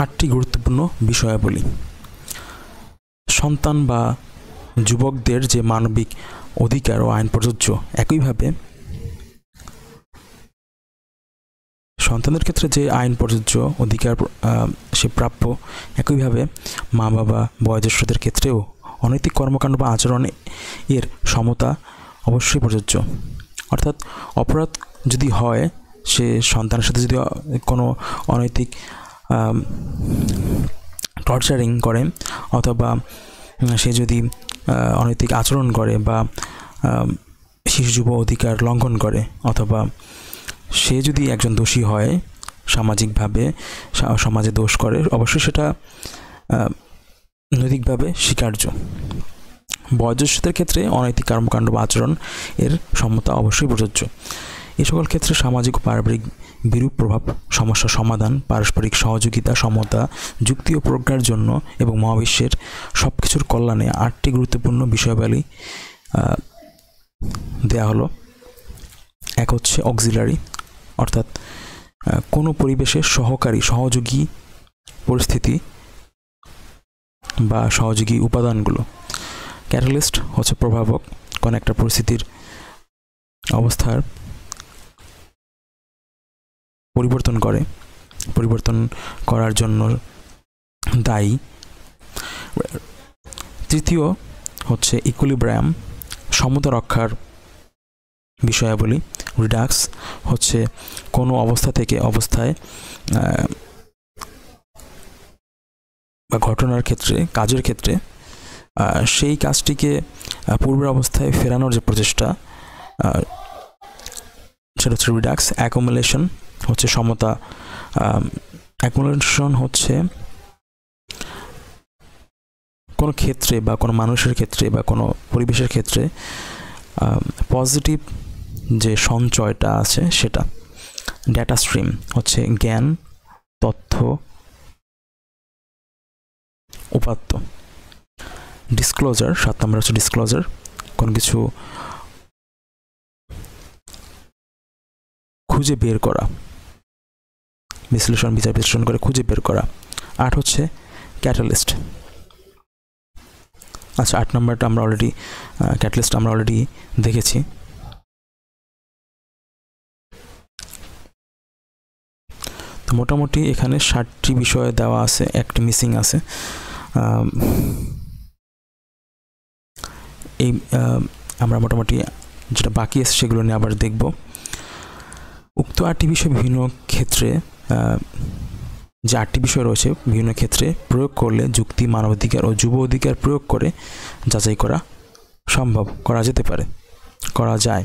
8টি গুরুত্বপূর্ণ বিষয়াবলী। সন্তান বা যুবকদের যে মানবিক অধিকার ও আইন প্রযোজ্য, একইভাবে সন্তানদের ক্ষেত্রে যে আইন প্রযোজ্য অধিকার সে প্রাপ্য, একইভাবে মা বাবা বয়োজ্যেষ্ঠদের ক্ষেত্রেও অনৈতিক কর্মকাণ্ড বা আচরণ এর সমতা অবশ্যই প্রযোজ্য। অর্থাৎ অপরাধ যদি হয়, সে সন্তানের সাথে যদি কোনো অনৈতিক টর্চারিং করে, অথবা সে যদি অনৈতিক আচরণ করে বা শিশু যুব অধিকার লঙ্ঘন করে, অথবা সে যদি একজন দোষী হয়, সামাজিকভাবে সমাজে দোষ করে, অবশ্যই সেটা নৈতিকভাবে স্বীকার্য। বয়োজ্যেষ্ঠদের ক্ষেত্রে অনৈতিক কর্মকাণ্ড বা আচরণ এর সমতা অবশ্যই প্রযোজ্য। এই সকল ক্ষেত্রে সামাজিক ও পারিবারিক বিরূপ প্রভাব, সমস্যা সমাধান, পারস্পরিক সহযোগিতা, সমতা, যুক্তি ও প্রজ্ঞার জন্য এবং মহাবিশ্বের সব কিছুর কল্যাণে 8টি গুরুত্বপূর্ণ বিষয়াবলী দেয়া হলো। এক হচ্ছে অক্সিলারি, অর্থাৎ কোনো পরিবেশের সহযোগী পরিস্থিতি বা সহযোগী উপাদানগুলো। ক্যাটালিস্ট হচ্ছে প্রভাবক, কোনো একটা পরিস্থিতির অবস্থার পরিবর্তন করার জন্য দায়ী। তৃতীয় হচ্ছে ইকুইলিব্রিয়াম, সমতা রক্ষার বিষয়াবলী। রিডাক্স হচ্ছে কোনো অবস্থা থেকে অবস্থায় বা ঘটনার ক্ষেত্রে, কাজের ক্ষেত্রে সেই কাজটিকে পূর্বের অবস্থায় ফেরানোর যে প্রচেষ্টা, সেটা হচ্ছে রিডাক্স। অ্যাকুমুলেশন হচ্ছে সমতা। অ্যাকুমুলেশন হচ্ছে কোনো ক্ষেত্রে বা কোনো মানুষের ক্ষেত্রে বা কোনো পরিবেশের ক্ষেত্রে পজিটিভ যে সঞ্চয়টা আছে সেটা। ডেটা স্ট্রিম হচ্ছে জ্ঞান, তথ্য, উপাত্ত। ডিসক্লোজার, 7 নম্বর হচ্ছে ডিসক্লোজার, কোনো কিছু খুঁজে বের করা, বিচার বিশ্লেষণ করে খুঁজে বের করা। 8 হচ্ছে ক্যাটালিস্ট। আচ্ছা, 8 নম্বরটা আমরা অলরেডি ক্যাটালিস্ট আমরা অলরেডি দেখেছি। তো মোটামুটি এখানে 7টি বিষয় দেওয়া আছে, একটি মিসিং আছে। এই আমরা মোটামুটি যেটা বাকি আছে সেগুলো নিয়ে আবার দেখব। উক্ত 8টি বিষয় বিভিন্ন ক্ষেত্রে, যে 8টি বিষয় রয়েছে বিভিন্ন ক্ষেত্রে প্রয়োগ করলে যুক্তি, মানবাধিকার ও যুব অধিকার প্রয়োগ করে যাচাই করা সম্ভব, করা যেতে পারে, করা যায়।